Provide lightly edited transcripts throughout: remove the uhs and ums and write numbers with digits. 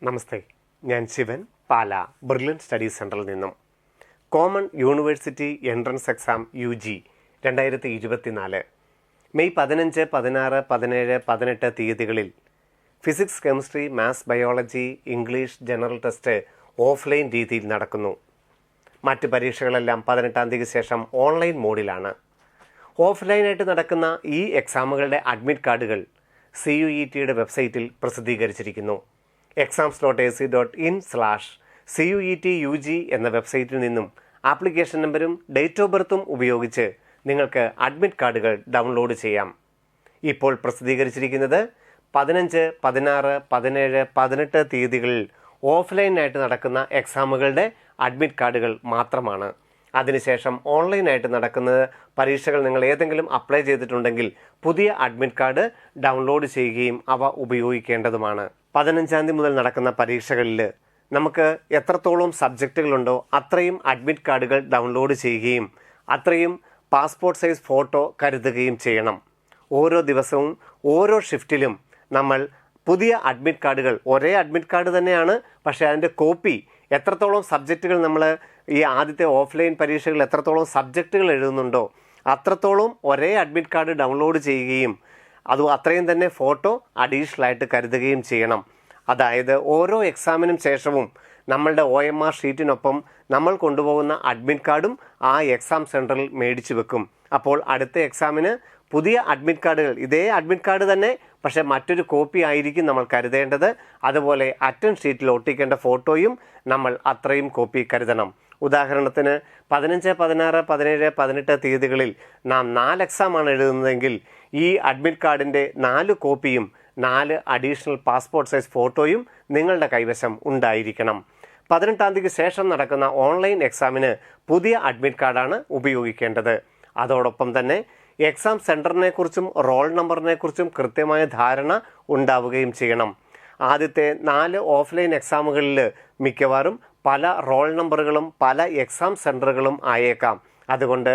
നമസ്തേ, ഞാൻ ശിവൻ, പാല brilliant studies സെൻറ്ററിൽ നിന്നും. Common university entrance exam UG 2024 May 15, 16, 17, 18 തീയതികളിൽ physics, chemistry, maths, biology, English, general test offline രീതിയിൽ നടക്കുന്നു. മറ്റ് പരീക്ഷകളെല്ലാം 18-ാം തീയതിക്ക് ശേഷം ഓൺലൈൻ മോഡിലാണ്. ഓഫ്ലൈനായിട്ട് നടക്കുന്ന ഈ എക്സാമുകളുടെ അഡ്മിറ്റ് കാർഡുകൾ CUETയുടെ വെബ്സൈറ്റിൽ പ്രസിദ്ധീകരിച്ചിരിക്കുന്നു. exams.ac.in/CUET-UG എന്ന വെബ്സൈറ്റിൽ നിന്നും ആപ്ലിക്കേഷൻ നമ്പരും ഡേറ്റ് ഓഫ് ബർത്തും ഉപയോഗിച്ച് നിങ്ങൾക്ക് അഡ്മിറ്റ് കാർഡുകൾ ഡൗൺലോഡ് ചെയ്യാം. ഇപ്പോൾ പ്രസിദ്ധീകരിച്ചിരിക്കുന്നത് 15, 16, 17, 18 തീയതികളിൽ ഓഫ്ലൈനായിട്ട് നടക്കുന്ന എക്സാമുകളുടെ അഡ്മിറ്റ് കാർഡുകൾ മാത്രമാണ്. അതിനുശേഷം ഓൺലൈനായിട്ട് നടക്കുന്ന പരീക്ഷകൾ നിങ്ങൾ ഏതെങ്കിലും അപ്ലൈ ചെയ്തിട്ടുണ്ടെങ്കിൽ പുതിയ അഡ്മിറ്റ് കാർഡ് ഡൗൺലോഡ് ചെയ്യുകയും അവ ഉപയോഗിക്കേണ്ടതുമാണ്. 15-ാം തീയതി മുതൽ നടക്കുന്ന പരീക്ഷകളിൽ നമുക്ക് എത്രത്തോളം സബ്ജക്റ്റുകളുണ്ടോ അത്രയും അഡ്മിറ്റ് കാർഡുകൾ ഡൗൺലോഡ് ചെയ്യുകയും അത്രയും പാസ്പോർട്ട് സൈസ് ഫോട്ടോ കരുതുകയും ചെയ്യണം. ഓരോ ദിവസവും ഓരോ ഷിഫ്റ്റിലും നമ്മൾ പുതിയ അഡ്മിറ്റ് കാർഡുകൾ, ഒരേ അഡ്മിറ്റ് കാർഡ് തന്നെയാണ്, പക്ഷേ അതിൻ്റെ കോപ്പി എത്രത്തോളം സബ്ജക്റ്റുകൾ നമ്മൾ ഈ ആദ്യത്തെ ഓഫ്ലൈൻ പരീക്ഷകളിൽ എത്രത്തോളം സബ്ജക്റ്റുകൾ എഴുതുന്നുണ്ടോ അത്രത്തോളം ഒരേ അഡ്മിറ്റ് കാർഡ് ഡൗൺലോഡ് ചെയ്യുകയും അത്രയും തന്നെ ഫോട്ടോ അഡീഷണലായിട്ട് കരുതുകയും ചെയ്യണം. അതായത് ഓരോ എക്സാമിനും ശേഷവും നമ്മളുടെ OMR ഷീറ്റിനൊപ്പം നമ്മൾ കൊണ്ടുപോകുന്ന അഡ്മിറ്റ് കാർഡും ആ എക്സാം സെൻറ്ററിൽ മേടിച്ചു വെക്കും. അപ്പോൾ അടുത്ത എക്സാമിന് പുതിയ അഡ്മിറ്റ് കാർഡുകൾ, ഇതേ അഡ്മിറ്റ് കാർഡ് തന്നെ പക്ഷേ മറ്റൊരു കോപ്പി ആയിരിക്കും നമ്മൾ കരുതേണ്ടത്. അതുപോലെ അറ്റൻഡ് ഷീറ്റിൽ ഒട്ടിക്കേണ്ട ഫോട്ടോയും നമ്മൾ അത്രയും കോപ്പി കരുതണം. ഉദാഹരണത്തിന് 15, 16, 17, 18 തീയതികളിൽ നാം 4 എക്സാമാണ് എഴുതുന്നതെങ്കിൽ ഈ അഡ്മിറ്റ് കാർഡിൻ്റെ 4 കോപ്പിയും 4 അഡീഷണൽ പാസ്പോർട്ട് സൈസ് ഫോട്ടോയും നിങ്ങളുടെ കൈവശം ഉണ്ടായിരിക്കണം. 18-ാം തീയതിക്ക് ശേഷം നടക്കുന്ന ഓൺലൈൻ എക്സാമിന് പുതിയ അഡ്മിറ്റ് കാർഡാണ് ഉപയോഗിക്കേണ്ടത്. അതോടൊപ്പം തന്നെ എക്സാം സെൻറ്ററിനെ കുറിച്ചും റോൾ നമ്പറിനെ കുറിച്ചും കൃത്യമായ ധാരണ ഉണ്ടാവുകയും ചെയ്യണം. ആദ്യത്തെ 4 ഓഫ്ലൈൻ എക്സാമുകളിൽ മിക്കവാറും പല റോൾ നമ്പറുകളും പല എക്സാം സെൻറ്ററുകളും ആയേക്കാം. അതുകൊണ്ട്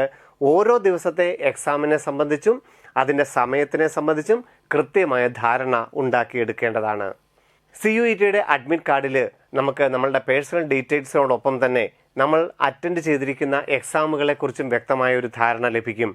ഓരോ ദിവസത്തെ എക്സാമിനെ സംബന്ധിച്ചും അതിൻ്റെ സമയത്തിനെ സംബന്ധിച്ചും കൃത്യമായ ധാരണ ഉണ്ടാക്കിയെടുക്കേണ്ടതാണ്. CUETയുടെ അഡ്മിറ്റ് കാർഡിൽ നമുക്ക് നമ്മളുടെ പേഴ്സണൽ ഡീറ്റെയിൽസിനോടൊപ്പം തന്നെ നമ്മൾ അറ്റൻഡ് ചെയ്തിരിക്കുന്ന എക്സാമുകളെക്കുറിച്ചും വ്യക്തമായ ഒരു ധാരണ ലഭിക്കും.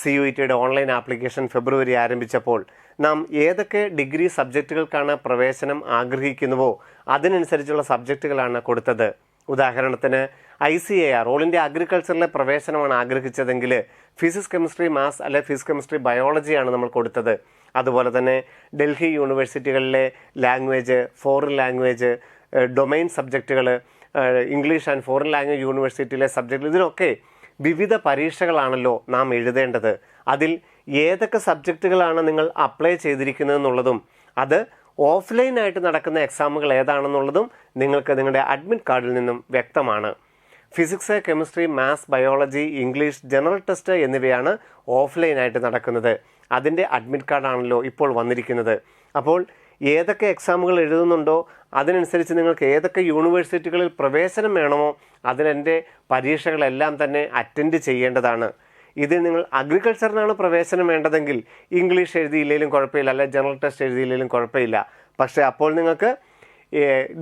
CUETയുടെ ഓൺലൈൻ ആപ്ലിക്കേഷൻ ഫെബ്രുവരി ആരംഭിച്ചപ്പോൾ നാം ഏതൊക്കെ ഡിഗ്രി സബ്ജക്റ്റുകൾക്കാണ് പ്രവേശനം ആഗ്രഹിക്കുന്നുവോ അതിനനുസരിച്ചുള്ള സബ്ജക്റ്റുകളാണ് കൊടുത്തത്. ഉദാഹരണത്തിന് ICAR ഓൾ ഇന്ത്യ അഗ്രികൾച്ചറിലെ പ്രവേശനമാണ് ആഗ്രഹിച്ചതെങ്കിൽ ഫിസിക്സ്, കെമിസ്ട്രി, മാത്സ് അല്ലെ ഫിസിക്സ്, കെമിസ്ട്രി, ബയോളജിയാണ് നമ്മൾ കൊടുത്തത്. അതുപോലെ തന്നെ ഡൽഹി യൂണിവേഴ്സിറ്റികളിലെ ലാംഗ്വേജ്, ഫോറിൻ ലാംഗ്വേജ്, ഡൊമൈൻ സബ്ജക്റ്റുകൾ, ഇംഗ്ലീഷ് ആൻഡ് ഫോറിൻ ലാംഗ്വേജ് യൂണിവേഴ്സിറ്റിയിലെ സബ്ജക്റ്റുകൾ, ഇതിനൊക്കെ വിവിധ പരീക്ഷകളാണല്ലോ നാം എഴുതേണ്ടത്. അതിൽ ഏതൊക്കെ സബ്ജക്റ്റുകളാണ് നിങ്ങൾ അപ്ലൈ ചെയ്തിരിക്കുന്നതെന്നുള്ളതും അത് ഓഫ്ലൈനായിട്ട് നടക്കുന്ന എക്സാമുകൾ ഏതാണെന്നുള്ളതും നിങ്ങൾക്ക് നിങ്ങളുടെ അഡ്മിറ്റ് കാർഡിൽ നിന്നും വ്യക്തമാണ്. Physics, chemistry, maths, biology, English, general test എന്നിവയാണ് ഓഫ്ലൈനായിട്ട് നടക്കുന്നത്. അതിൻ്റെ അഡ്മിറ്റ് കാർഡാണല്ലോ ഇപ്പോൾ വന്നിരിക്കുന്നത്. അപ്പോൾ ഏതൊക്കെ എക്സാമുകൾ എഴുതുന്നുണ്ടോ അതിനനുസരിച്ച് നിങ്ങൾക്ക് ഏതൊക്കെ യൂണിവേഴ്സിറ്റികളിൽ പ്രവേശനം വേണമോ അതിനെൻ്റെ പരീക്ഷകളെല്ലാം തന്നെ അറ്റൻഡ് ചെയ്യേണ്ടതാണ്. ഇതിൽ നിങ്ങൾ അഗ്രികൾച്ചറിനാണ് പ്രവേശനം വേണ്ടതെങ്കിൽ ഇംഗ്ലീഷ് എഴുതിയില്ലെങ്കിലും കുഴപ്പമില്ല, അല്ലെ ജനറൽ ടെസ്റ്റ് എഴുതിയില്ലെങ്കിലും കുഴപ്പമില്ല. പക്ഷേ അപ്പോൾ നിങ്ങൾക്ക്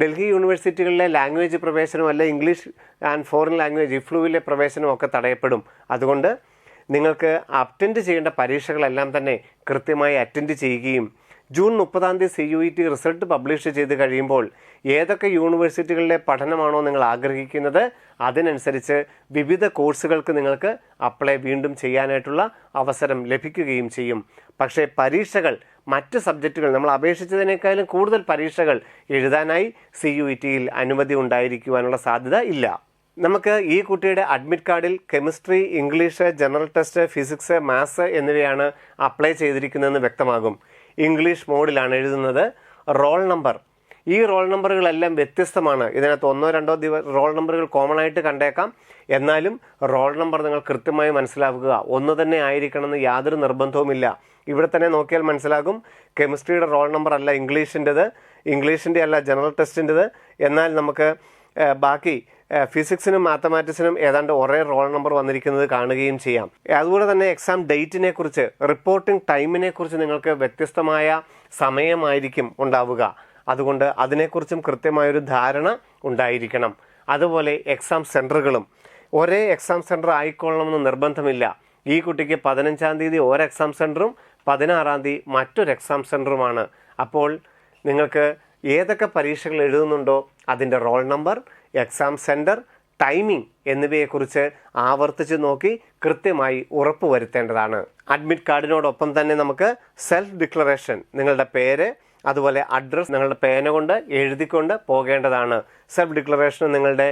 ഡൽഹി യൂണിവേഴ്സിറ്റികളിലെ ലാംഗ്വേജ് പ്രവേശനം അല്ലെ ഇംഗ്ലീഷ് ആൻഡ് ഫോറിൻ ലാംഗ്വേജ് ഇഫ്ലുവിലെ പ്രവേശനം ഒക്കെ തടയപ്പെടും. അതുകൊണ്ട് നിങ്ങൾക്ക് അറ്റൻഡ് ചെയ്യേണ്ട പരീക്ഷകളെല്ലാം തന്നെ കൃത്യമായി അറ്റൻഡ് ചെയ്യുകയും ജൂൺ 30-ാം തീയതി CUET റിസൾട്ട് പബ്ലിഷ് ചെയ്ത് കഴിയുമ്പോൾ ഏതൊക്കെ യൂണിവേഴ്സിറ്റികളിലെ പഠനമാണോ നിങ്ങൾ ആഗ്രഹിക്കുന്നത് അതിനനുസരിച്ച് വിവിധ കോഴ്സുകൾക്ക് നിങ്ങൾക്ക് അപ്ലൈ വീണ്ടും ചെയ്യാനായിട്ടുള്ള അവസരം ലഭിക്കുകയും ചെയ്യും. പക്ഷേ പരീക്ഷകൾ, മറ്റ് സബ്ജക്റ്റുകൾ നമ്മൾ അപേക്ഷിച്ചതിനേക്കാളും കൂടുതൽ പരീക്ഷകൾ എഴുതാനായി CUETയിൽ അനുമതി ഉണ്ടായിരിക്കുവാനുള്ള സാധ്യത ഇല്ല. നമുക്ക് ഈ കുട്ടിയുടെ അഡ്മിറ്റ് കാർഡിൽ chemistry, English, general test, physics, maths എന്നിവയാണ് അപ്ലൈ ചെയ്തിരിക്കുന്നതെന്ന് വ്യക്തമാകും. ഇംഗ്ലീഷ് മോഡിലാണ് എഴുതുന്നത്. റോൾ നമ്പർ, ഈ റോൾ നമ്പറുകളെല്ലാം വ്യത്യസ്തമാണ്. ഇതിനകത്ത് 1-2 റോൾ നമ്പറുകൾ കോമൺ ആയിട്ട് കണ്ടേക്കാം. എന്നാലും റോൾ നമ്പർ നിങ്ങൾ കൃത്യമായി മനസ്സിലാക്കുക. ഒന്ന് തന്നെ ആയിരിക്കണമെന്ന് യാതൊരു നിർബന്ധവുമില്ല. ഇവിടെ തന്നെ നോക്കിയാൽ മനസ്സിലാകും. കെമിസ്ട്രിയുടെ റോൾ നമ്പർ അല്ല ഇംഗ്ലീഷിൻ്റെ അല്ല ജനറൽ ടെസ്റ്റിൻ്റെത്. എന്നാൽ നമുക്ക് ബാക്കി ഫിസിക്സിനും മാത്തമാറ്റിക്സിനും ഏതാണ്ട് ഒരേ റോൾ നമ്പർ വന്നിരിക്കുന്നത് കാണുകയും ചെയ്യാം. അതുപോലെ തന്നെ എക്സാം ഡേറ്റിനെ കുറിച്ച്, റിപ്പോർട്ടിംഗ് ടൈമിനെ കുറിച്ച് നിങ്ങൾക്ക് വ്യത്യസ്തമായ സമയമായിരിക്കും ഉണ്ടാവുക. അതുകൊണ്ട് അതിനെക്കുറിച്ചും കൃത്യമായൊരു ധാരണ ഉണ്ടായിരിക്കണം. അതുപോലെ എക്സാം സെൻറ്ററുകളും ഒരേ എക്സാം സെൻറ്റർ ആയിക്കൊള്ളണമെന്ന് നിർബന്ധമില്ല. ഈ കുട്ടിക്ക് 15-ാം തീയതി ഒരു എക്സാം സെൻറ്ററും 16-ാം തീയതി മറ്റൊരു എക്സാം സെൻറ്ററുമാണ്. അപ്പോൾ നിങ്ങൾക്ക് ഏതൊക്കെ പരീക്ഷകൾ എഴുതുന്നുണ്ടോ അതിൻ്റെ roll number, exam centre, timing എന്നിവയെക്കുറിച്ച് ആവർത്തിച്ച് നോക്കി കൃത്യമായി ഉറപ്പുവരുത്തേണ്ടതാണ്. അഡ്മിറ്റ് കാർഡിനോടൊപ്പം തന്നെ നമുക്ക് സെൽഫ് ഡിക്ലറേഷൻ, നിങ്ങളുടെ പേര് അതുപോലെ അഡ്രസ്സ് നിങ്ങളുടെ പേന കൊണ്ട് എഴുതിക്കൊണ്ട് പോകേണ്ടതാണ്. സെൽഫ് ഡിക്ലറേഷൻ നിങ്ങളുടെ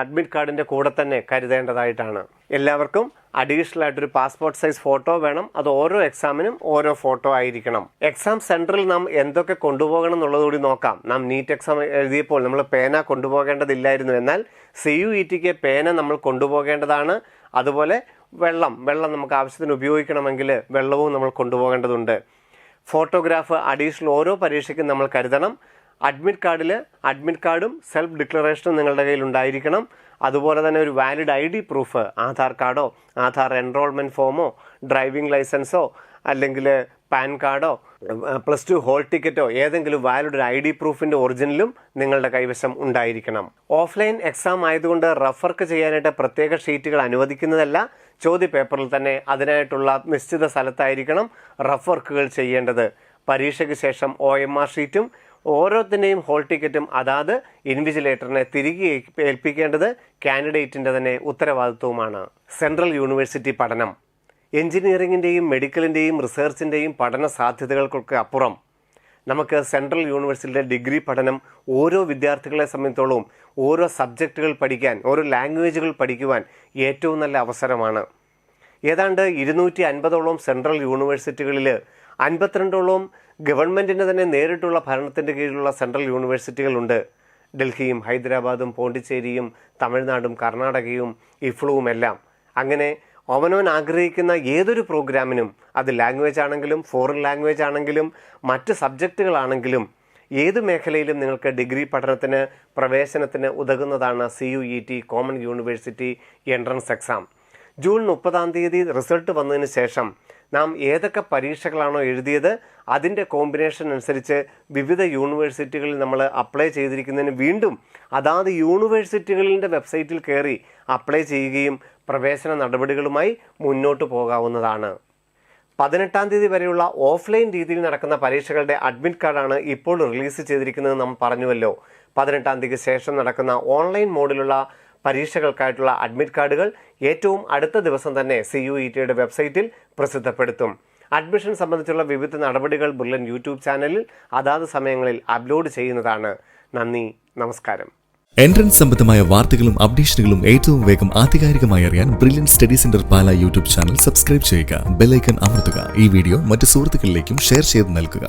അഡ്മിറ്റ് കാർഡിൻ്റെ കൂടെ തന്നെ കരുതേണ്ടതായിട്ടാണ്. എല്ലാവർക്കും അഡീഷണൽ ആയിട്ടൊരു പാസ്പോർട്ട് സൈസ് ഫോട്ടോ വേണം. അത് ഓരോ എക്സാമിനും ഓരോ ഫോട്ടോ ആയിരിക്കണം. എക്സാം സെൻറ്ററിൽ നാം എന്തൊക്കെ കൊണ്ടുപോകണം എന്നുള്ളതുകൂടി നോക്കാം. നാം നീറ്റ് എക്സാം എഴുതിയപ്പോൾ നമ്മൾ പേന കൊണ്ടുപോകേണ്ടതില്ലായിരുന്നു. എന്നാൽ CUETക്ക് പേന നമ്മൾ കൊണ്ടുപോകേണ്ടതാണ്. അതുപോലെ വെള്ളം നമുക്ക് ആവശ്യത്തിന് ഉപയോഗിക്കണമെങ്കിൽ വെള്ളവും നമ്മൾ കൊണ്ടുപോകേണ്ടതുണ്ട്. ഫോട്ടോഗ്രാഫ് അഡീഷണൽ ഓരോ പരീക്ഷയ്ക്കും നമ്മൾ കരുതണം. അഡ്മിറ്റ് കാർഡും സെൽഫ് ഡിക്ലറേഷനും നിങ്ങളുടെ കയ്യിൽ ഉണ്ടായിരിക്കണം. അതുപോലെ തന്നെ ഒരു വാലിഡ് ID പ്രൂഫ്, ആധാർ കാർഡോ ആധാർ എൻറോൾമെൻറ്റ് ഫോമോ ഡ്രൈവിംഗ് ലൈസൻസോ അല്ലെങ്കിൽ പാൻ കാർഡോ +2 ഹോൾ ടിക്കറ്റോ ഏതെങ്കിലും വാലിഡ് ഒരു ID പ്രൂഫിൻ്റെ ഒറിജിനലും നിങ്ങളുടെ കൈവശം ഉണ്ടായിരിക്കണം. ഓഫ്ലൈൻ എക്സാം ആയതുകൊണ്ട് റഫർക്ക് ചെയ്യാനായിട്ട് പ്രത്യേക ഷീറ്റുകൾ അനുവദിക്കുന്നതല്ല. ചോദ്യപേപ്പറിൽ തന്നെ അതിനായിട്ടുള്ള നിശ്ചിത സ്ഥലത്തായിരിക്കണം റഫ് വർക്കുകൾ ചെയ്യേണ്ടത്. പരീക്ഷയ്ക്ക് ശേഷം OMR ഷീറ്റും ഓരോത്തിൻ്റെയും ഹോൾ ടിക്കറ്റും അതാത് ഇൻവിജിലേറ്ററിനെ തിരികെ ഏൽപ്പിക്കേണ്ടത് കാൻഡിഡേറ്റിൻ്റെ തന്നെ ഉത്തരവാദിത്വവുമാണ്. സെൻട്രൽ യൂണിവേഴ്സിറ്റി പഠനം എഞ്ചിനീയറിംഗിൻ്റെയും മെഡിക്കലിൻ്റെയും റിസർച്ചിൻ്റെയും പഠന സാധ്യതകൾക്കൊക്കെ അപ്പുറം നമുക്ക് സെൻട്രൽ യൂണിവേഴ്സിറ്റിയുടെ ഡിഗ്രി പഠനം ഓരോ വിദ്യാർത്ഥികളെ സംബന്ധിച്ചോളം ഓരോ സബ്ജക്റ്റുകൾ പഠിക്കാൻ, ഓരോ ലാംഗ്വേജുകൾ പഠിക്കുവാൻ ഏറ്റവും നല്ല അവസരമാണ്. ഏതാണ്ട് 250ഓളം സെൻട്രൽ യൂണിവേഴ്സിറ്റികളിൽ 52ഓളം ഗവൺമെൻറ്റിൻ്റെ തന്നെ നേരിട്ടുള്ള ഭരണത്തിൻ്റെ കീഴിലുള്ള സെൻട്രൽ യൂണിവേഴ്സിറ്റികളുണ്ട്. ഡൽഹിയും ഹൈദരാബാദും പോണ്ടിച്ചേരിയും തമിഴ്നാടും കർണാടകയും ഇഫ്ലുവും എല്ലാം. അങ്ങനെ അവനവൻ ആഗ്രഹിക്കുന്ന ഏതൊരു പ്രോഗ്രാമിനും, അത് ലാംഗ്വേജ് ആണെങ്കിലും ഫോറിൻ ലാംഗ്വേജ് ആണെങ്കിലും മറ്റ് സബ്ജക്റ്റുകളാണെങ്കിലും ഏത് മേഖലയിലും നിങ്ങൾക്ക് ഡിഗ്രി പഠനത്തിന് പ്രവേശനത്തിന് ഉതകുന്നതാണ് CUET common university entrance exam. June 30-ാം തീയതി റിസൾട്ട് വന്നതിന് ശേഷം നാം ഏതൊക്കെ പരീക്ഷകളാണോ എഴുതിയത് അതിൻ്റെ കോമ്പിനേഷൻ അനുസരിച്ച് വിവിധ യൂണിവേഴ്സിറ്റികളിൽ നമ്മൾ അപ്ലൈ ചെയ്തിരിക്കുന്നതിന് വീണ്ടും അതാത് യൂണിവേഴ്സിറ്റികളുടെ വെബ്സൈറ്റിൽ കയറി അപ്ലൈ ചെയ്യുകയും പ്രവേശന നടപടികളുമായി മുന്നോട്ട് പോകാവുന്നതാണ്. 18-ാം തീയതി വരെയുള്ള ഓഫ്ലൈൻ രീതിയിൽ നടക്കുന്ന പരീക്ഷകളുടെ അഡ്മിറ്റ് കാർഡാണ് ഇപ്പോൾ റിലീസ് ചെയ്തിരിക്കുന്നത്. നാം പറഞ്ഞുവല്ലോ, 18-ാം തീയതിക്ക് ശേഷം നടക്കുന്ന ഓൺലൈൻ മോഡിലുള്ള പരീക്ഷകൾക്കായിട്ടുള്ള അഡ്മിറ്റ് കാർഡുകൾ ഏറ്റവും അടുത്ത ദിവസം തന്നെ CUETയുടെ വെബ്സൈറ്റിൽ പ്രസിദ്ധപ്പെടുത്തും. അഡ്മിഷൻ സംബന്ധിച്ചുള്ള വിവിധ നടപടികൾ ബുള്ളൻ യൂട്യൂബ് ചാനലിൽ അതാത് സമയങ്ങളിൽ അപ്ലോഡ് ചെയ്യുന്നതാണ്. നന്ദി, നമസ്കാരം. എൻട്രൻസ് സംബന്ധമായ വാർത്തകളും അപ്ഡേഷനുകളും ഏറ്റവും വേഗം ആധികാരികമായി അറിയാൻ ബ്രില്യൻ സ്റ്റഡി സെന്റർ പാല യൂട്യൂബ് ചാനൽ സബ്സ്ക്രൈബ് ചെയ്യുക. ബെൽ ഐക്കൺ അമർത്തുക. ഈ വീഡിയോ മറ്റ് സുഹൃത്തുക്കളിലേക്കും ഷെയർ ചെയ്ത് നൽകുക.